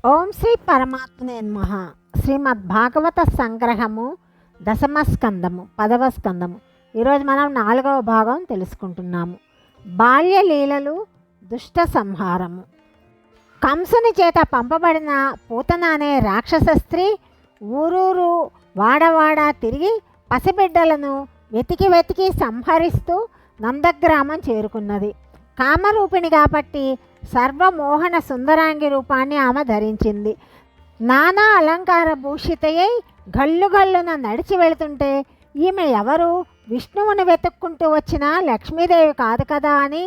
ఓం శ్రీ పరమాత్మనే నమః. శ్రీమద్ భాగవత సంగ్రహము దశమ స్కందము 10వ స్కందము. ఈరోజు మనం 4వ భాగం తెలుసుకుంటున్నాము. బాల్యలీలలు దుష్ట సంహారము. కంసుని చేత పంపబడిన పూతన అనే రాక్షస స్త్రీ ఊరూరు వాడవాడ తిరిగి పసిబిడ్డలను వెతికి వెతికి సంహరిస్తూ నందగ్రామం చేరుకున్నది. కామరూపిణి కాబట్టి సర్వమోహన సుందరాంగి రూపాన్ని ఆమె ధరించింది. నానా అలంకార భూషితయై గల్లు గల్లున నడిచి వెళుతుంటే ఈమె ఎవరు, విష్ణువుని వెతుక్కుంటూ వచ్చిన లక్ష్మీదేవి కాదు కదా అని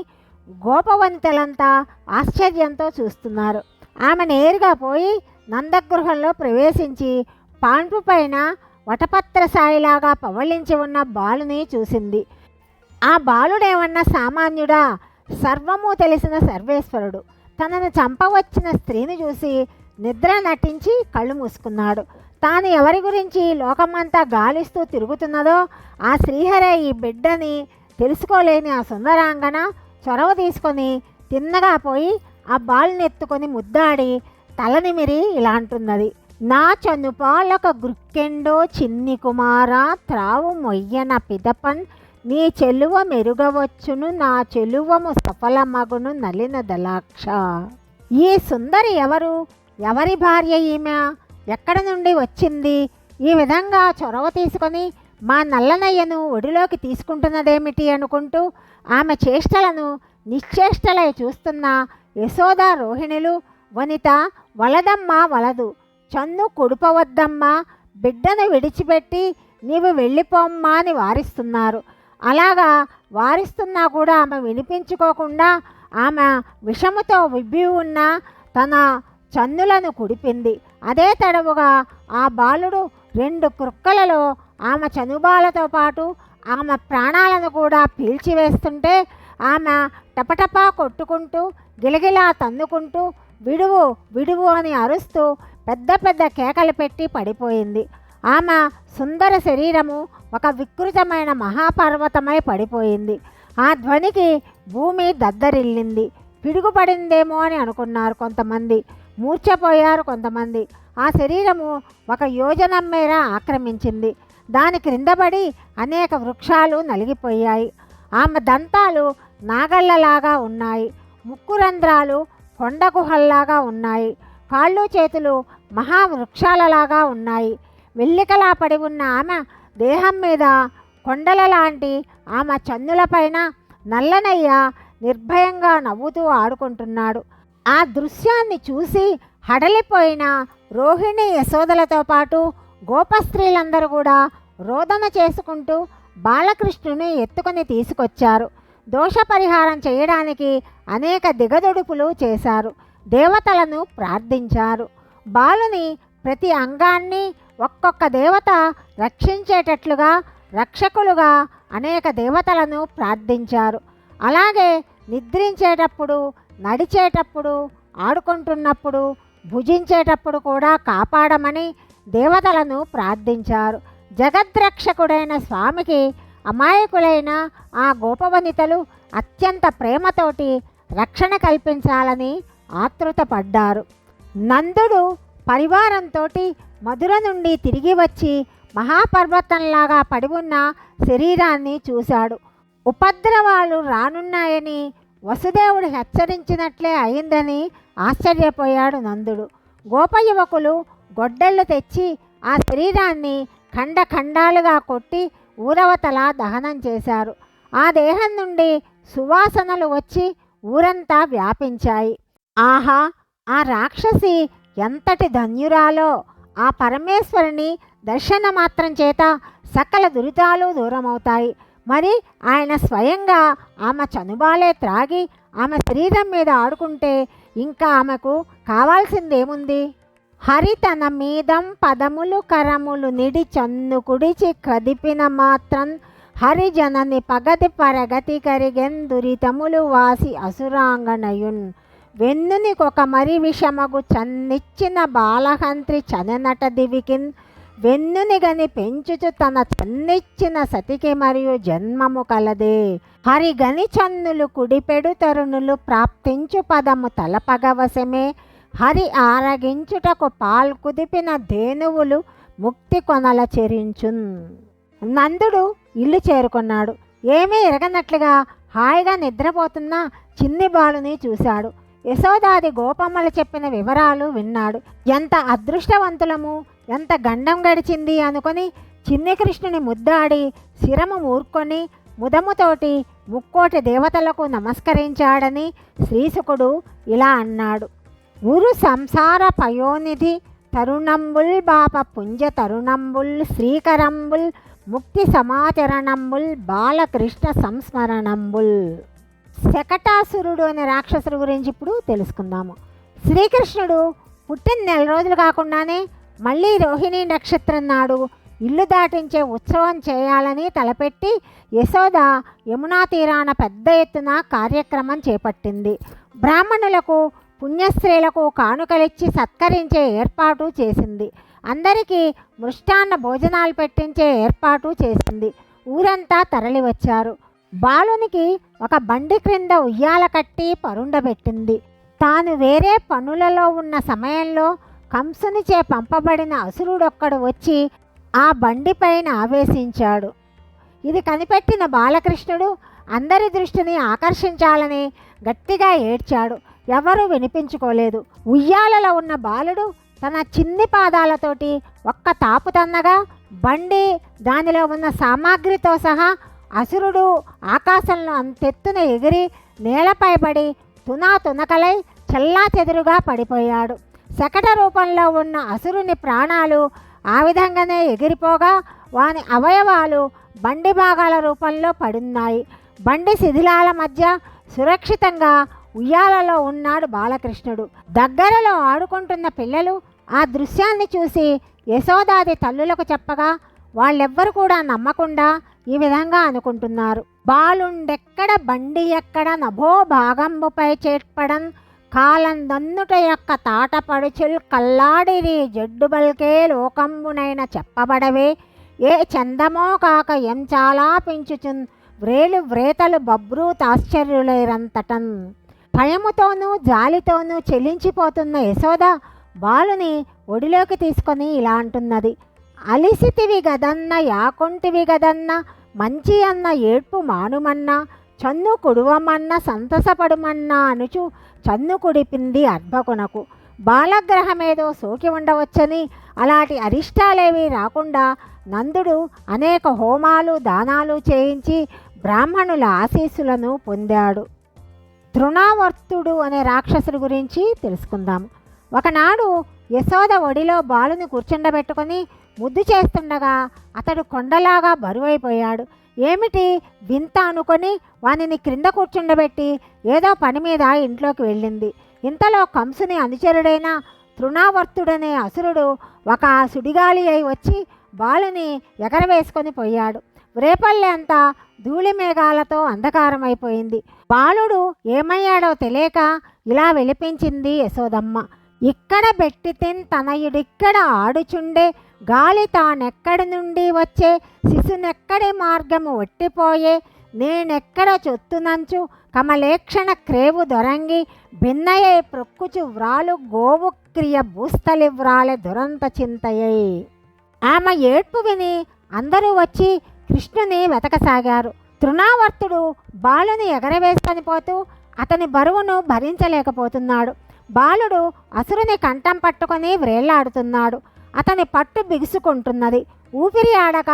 గోపవనితలంతా ఆశ్చర్యంతో చూస్తున్నారు. ఆమె నేరుగా పోయి నందగృహంలో ప్రవేశించి పాన్పు పైన వటపత్ర సాయిలాగా పవళించి ఉన్న బాలుని చూసింది. ఆ బాలుడేమన్నా సామాన్యుడా? సర్వము తెలిసిన సర్వేశ్వరుడు. తనను చంపవచ్చిన స్త్రీని చూసి నిద్ర నటించి కళ్ళు మూసుకున్నాడు. తాను ఎవరి గురించి లోకమంతా గాలిస్తూ తిరుగుతున్నదో ఆ శ్రీహరే ఈ బిడ్డని తెలుసుకోలేని ఆ సుందరాంగన చొరవ తీసుకొని తిన్నగా పోయి ఆ బాలుని ఎత్తుకొని ముద్దాడి తలనిమిరి ఇలా అంటున్నది. నా చనుపాలక గృక్కెండో చిన్ని కుమారా త్రావు మొయ్యన పిదపన్ నీ చెలువ మెరుగవచ్చును నా చెలువము సఫలమగును నలిన దలాక్ష. ఈ సుందరి ఎవరు? ఎవరి భార్య ఈమె? ఎక్కడ నుండి వచ్చింది? ఈ విధంగా చొరవ తీసుకొని మా నల్లనయ్యను ఒడిలోకి తీసుకుంటున్నదేమిటి అనుకుంటూ ఆమె చేష్టలను నిశ్చేష్టలై చూస్తున్న యశోద రోహిణులు వనిత వలదమ్మా వలదు, చన్ను కొడుపవద్దమ్మా, బిడ్డను విడిచిపెట్టి నీవు వెళ్ళిపోమ్మా అని వారిస్తున్నారు. అలాగా వారిస్తున్నా కూడా ఆమె వినిపించుకోకుండా ఆమె విషముతో విబ్బి ఉన్న తన చన్నులను కుడిపింది. అదే తడవుగా ఆ బాలుడు 2 కృక్కలలో ఆమె చనుబాలతో పాటు ఆమె ప్రాణాలను కూడా పీల్చివేస్తుంటే ఆమె టపటపా కొట్టుకుంటూ గిలగిలా తన్నుకుంటూ విడువు విడువు అని అరుస్తూ పెద్ద పెద్ద కేకలు పెట్టి పడిపోయింది. ఆమె సుందర శరీరము ఒక వికృతమైన మహాపర్వతమై పడిపోయింది. ఆ ధ్వనికి భూమి దద్దరిల్లింది. పిడుగుపడిందేమో అని అనుకున్నారు కొంతమంది, మూర్ఛపోయారు కొంతమంది. ఆ శరీరము ఒక యోజనం మేర ఆక్రమించింది. దాని క్రిందపడి అనేక వృక్షాలు నలిగిపోయాయి. ఆమె దంతాలు నాగళ్లలాగా ఉన్నాయి. ముక్కురంధ్రాలు కొండ గుహల్లాగా ఉన్నాయి. కాళ్ళు చేతులు మహావృక్షాలలాగా ఉన్నాయి. వెల్లికలా పడి ఉన్న ఆమె దేహం మీద కొండల లాంటి ఆమె చన్నులపైన నల్లనయ్య నిర్భయంగా నవ్వుతూ ఆడుకుంటున్నాడు. ఆ దృశ్యాన్ని చూసి హడలిపోయిన రోహిణి యశోదలతో పాటు గోపస్త్రీలందరూ కూడా రోదన చేసుకుంటూ బాలకృష్ణుని ఎత్తుకొని తీసుకొచ్చారు. దోష పరిహారం చేయడానికి అనేక దిగదొడుపులు చేశారు. దేవతలను ప్రార్థించారు. బాలుని ప్రతి అంగాన్ని ఒక్కొక్క దేవత రక్షించేటట్లుగా రక్షకులుగా అనేక దేవతలను ప్రార్థించారు. అలాగే నిద్రించేటప్పుడు, నడిచేటప్పుడు, ఆడుకుంటున్నప్పుడు, భుజించేటప్పుడు కూడా కాపాడమని దేవతలను ప్రార్థించారు. జగద్రక్షకుడైన స్వామికి అమాయకులైన ఆ గోపవనితలు అత్యంత ప్రేమతోటి రక్షణ కల్పించాలని ఆతృతపడ్డారు. నందుడు పరివారంతో మధుర నుండి తిరిగి వచ్చి మహాపర్వతంలాగా పడి ఉన్న శరీరాన్ని చూశాడు. ఉపద్రవాలు రానున్నాయని వసుదేవుడు హెచ్చరించినట్లే అయిందని ఆశ్చర్యపోయాడు నందుడు. గోపయువకులు గొడ్డళ్ళు తెచ్చి ఆ శరీరాన్ని ఖండఖండాలుగా కొట్టి ఊరవతల దహనం చేశారు. ఆ దేహం నుండి సువాసనలు వచ్చి ఊరంతా వ్యాపించాయి. ఆహా, ఆ రాక్షసి ఎంతటి ధన్యురాలో! ఆ పరమేశ్వరుని దర్శన మాత్రం చేత సకల దురితాలు దూరమవుతాయి. మరి ఆయన స్వయంగా ఆమె చనుబాలే త్రాగి ఆమె శరీరం మీద ఆడుకుంటే ఇంకా ఆమెకు కావాల్సిందేముంది? హరి తన మీదం పదములు కరములు నిడి చన్ను కుడిచి కదిపిన మాత్రం హరిజనని పగతి పరగతి కరిగెందురితములు వాసి అసురాంగనయున్ వెన్నునికొక మరి విషమగు చన్నిచ్చిన బాలహంత్రి చననట దివికిన్ వెన్నునిగని పెంచుచు తన చన్నిచ్చిన సతికి మరియు జన్మము కలదే. హరిగని చన్నులు కుడిపెడు తరుణులు ప్రాప్తించు పదము తలపగవశమే హరి ఆరగించుటకు పాల్కుదిపిన ధేనువులు ముక్తి కొనల చెరించున్. నందుడు ఇల్లు చేరుకున్నాడు. ఏమీ ఎరగనట్లుగా హాయిగా నిద్రపోతున్న చిన్ని బాలుని చూశాడు. యశోదాది గోపమ్మలు చెప్పిన వివరాలు విన్నాడు. ఎంత అదృష్టవంతులము, ఎంత గండం గడిచింది అనుకొని చిన్ని కృష్ణుని ముద్దాడి శిరము ఊర్కొని ముదముతోటి ముక్కోటి దేవతలకు నమస్కరించాడని శ్రీశుకుడు ఇలా అన్నాడు. ఉరు సంసార పయోనిధి తరుణంబుల్ బాప పుంజ తరుణంబుల్ శ్రీకరంబుల్ ముక్తి సమాచరణంబుల్ బాలకృష్ణ సంస్మరణంబుల్. శకటాసురుడు అనే రాక్షసుడు గురించి ఇప్పుడు తెలుసుకుందాము. శ్రీకృష్ణుడు పుట్టిన 4 రోజులు కాకుండానే మళ్ళీ రోహిణీ నక్షత్రం నాడు ఇల్లు దాటించే ఉత్సవం చేయాలని తలపెట్టి యశోద యమునా తీరాన పెద్ద ఎత్తున కార్యక్రమం చేపట్టింది. బ్రాహ్మణులకు పుణ్యస్త్రీలకు కానుకలిచ్చి సత్కరించే ఏర్పాటు చేసింది. అందరికీ మృష్టాన్న భోజనాలు పెట్టించే ఏర్పాటు చేసింది. ఊరంతా తరలివచ్చారు. బాలునికి ఒక బండి క్రింద ఉయ్యాల కట్టి పరుండబెట్టింది. తాను వేరే పనులలో ఉన్న సమయంలో కంసునిచే పంపబడిన అసురుడొక్కడు వచ్చి ఆ బండిపైన ఆవేశించాడు. ఇది కనిపెట్టిన బాలకృష్ణుడు అందరి దృష్టిని ఆకర్షించాలని గట్టిగా ఏడ్చాడు. ఎవరూ వినిపించుకోలేదు. ఉయ్యాలలో ఉన్న బాలుడు తన చిన్ని పాదాలతోటి ఒక్క తాపు తన్నగా బండి దానిలో ఉన్న సామాగ్రితో సహా అసురుడు ఆకాశంలో అంతెత్తున ఎగిరి నేలపై పడి తునకలై చల్లా చెదురుగా పడిపోయాడు. శకట రూపంలో ఉన్న అసురుని ప్రాణాలు ఆ విధంగానే ఎగిరిపోగా వాని అవయవాలు బండి భాగాల రూపంలో పడున్నాయి. బండి శిథిలాల మధ్య సురక్షితంగా ఉయ్యాలలో ఉన్నాడు బాలకృష్ణుడు. దగ్గరలో ఆడుకుంటున్న పిల్లలు ఆ దృశ్యాన్ని చూసి యశోదాది తల్లులకు చెప్పగా వాళ్ళెవ్వరు కూడా నమ్మకుండా ఈ విధంగా అనుకుంటున్నారు. బాలుండెక్కడ బండి ఎక్కడ నభో భాగంబుపై చేట్పడన్ కాలందన్నుట యొక్క తాటపడుచుల్ కల్లాడిరి జడ్డుబల్కే లోకంబునైన చెప్పబడవే ఏ చందమో కాక ఎం చాలా పెంచుచున్ వ్రేలు వ్రేతలు బభ్రూతాశ్చర్యులైరంతటన్. భయముతోనూ జాలితోనూ చెలించిపోతున్న యశోద బాలుని ఒడిలోకి తీసుకొని ఇలా అంటున్నది. అలిసితివి గదన్న యాకొంటివి గదన్న మంచి అన్న ఏడ్పు మానుమన్నా చన్ను కుడువమన్న సంతసపడుమన్నా అనుచు చన్ను కుడిపింది అర్భకునకు. బాలగ్రహమేదో సోకి ఉండవచ్చని అలాంటి అరిష్టాలేవి రాకుండా నందుడు అనేక హోమాలు దానాలు చేయించి బ్రాహ్మణుల ఆశీస్సులను పొందాడు. తృణావర్తుడు అనే రాక్షసుడి గురించి తెలుసుకుందాము. ఒకనాడు యశోద ఒడిలో బాలుని కూర్చుండబెట్టుకొని ముద్దు చేస్తుండగా అతడు కొండలాగా బరువైపోయాడు. ఏమిటి వింత అనుకొని వానిని క్రింద కూర్చుండబెట్టి ఏదో పని మీద ఇంట్లోకి వెళ్ళింది. ఇంతలో కంసుని అనుచరుడైన తృణావర్తుడనే అసురుడు ఒక సుడిగాలి అయి వచ్చి బాలుని ఎగరవేసుకొని పోయాడు. రేపల్లె అంతా ధూళి మేఘాలతో అంధకారమైపోయింది. బాలుడు ఏమయ్యాడో తెలియక ఇలా విలిపించింది యశోదమ్మ. ఇక్కడ బెట్టితిన్ తనయుడిక్కడ ఆడుచుండే గాలి తానెక్కడి నుండి వచ్చే శిశునెక్కడి మార్గము ఒట్టిపోయే నేనెక్కడ చొత్తునంచు కమలేక్షణ క్రేవు దొరంగి భిన్నయే ప్రొక్కుచు వ్రాలు గోవు క్రియ భూస్థలి వ్రాలె దురంత చింతయై. ఆమె ఏడ్పు విని అందరూ వచ్చి కృష్ణుని వెతకసాగారు. తృణావర్తుడు బాలుని ఎగరవేసుకొని పోతూ అతని బరువును భరించలేకపోతున్నాడు. బాలుడు అసురుని కంఠం పట్టుకొని వ్రేళ్లాడుతున్నాడు. అతని పట్టు బిగుసుకుంటున్నది. ఊపిరి ఆడక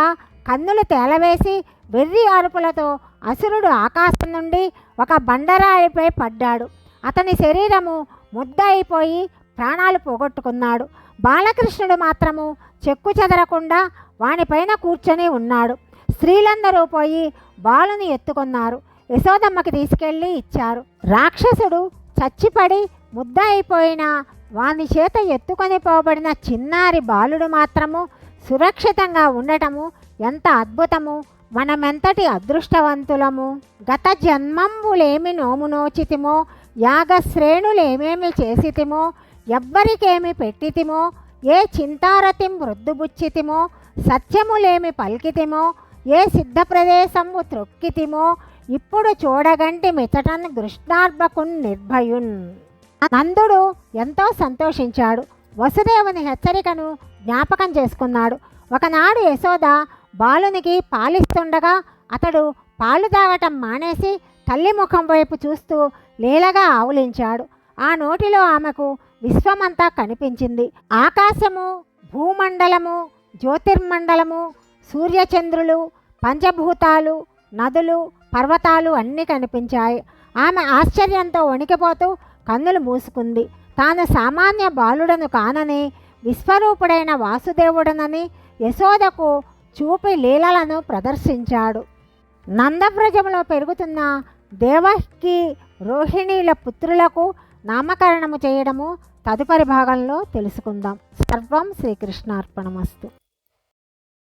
కన్నులు తేలవేసి వెర్రి అరుపులతో అసురుడు ఆకాశం నుండి ఒక బండరాయిపై పడ్డాడు. అతని శరీరము ముద్ద అయిపోయి ప్రాణాలు పోగొట్టుకున్నాడు. బాలకృష్ణుడు మాత్రము చెక్కు చెదరకుండా వానిపైన కూర్చొని ఉన్నాడు. స్త్రీలందరూ పోయి బాలుని ఎత్తుకున్నారు. యశోదమ్మకి తీసుకెళ్ళి ఇచ్చారు. రాక్షసుడు చచ్చిపడి ముద్ద అయిపోయిన వాని చేత ఎత్తుకొని పోబడిన చిన్నారి బాలుడు మాత్రము సురక్షితంగా ఉండటము ఎంత అద్భుతము! మనమెంతటి అదృష్టవంతులము! గత జన్మంబులేమి నోము నోచితిమో, యాగశ్రేణులేమేమి చేసితిమో, ఎవ్వరికేమి పెట్టితిమో, ఏ చింతారతిం వృద్ధుబుచ్చితిమో, సత్యములేమి పలికితిమో, ఏ సిద్ధ ప్రదేశము త్రొక్కితిమో, ఇప్పుడు చూడగంటి మిచటన్ కృష్ణార్భకున్ నిర్భయున్. నందుడు ఎంతో సంతోషించాడు. వసుదేవుని హెచ్చరికను జ్ఞాపకం చేసుకున్నాడు. ఒకనాడు యశోద బాలునికి పాలిస్తుండగా అతడు పాలు తాగటం మానేసి తల్లి ముఖం వైపు చూస్తూ లీలగా ఆవులించాడు. ఆ నోటిలో ఆమెకు విశ్వమంతా కనిపించింది. ఆకాశము, భూమండలము, జ్యోతిర్మండలము, సూర్యచంద్రులు, పంచభూతాలు, నదులు, పర్వతాలు అన్నీ కనిపించాయి. ఆమె ఆశ్చర్యంతో వణికిపోతూ కన్నులు మూసుకుంది. తాను సామాన్య బాలుడను కానని, విశ్వరూపుడైన వాసుదేవుడనని యశోదకు చూపి లీలలను ప్రదర్శించాడు. నందవ్రజంలో పెరుగుతున్న దేవకి, రోహిణీల పుత్రులకు నామకరణము చేయడము తదుపరి భాగంలో తెలుసుకుందాం. సర్వం శ్రీకృష్ణార్పణమస్తు.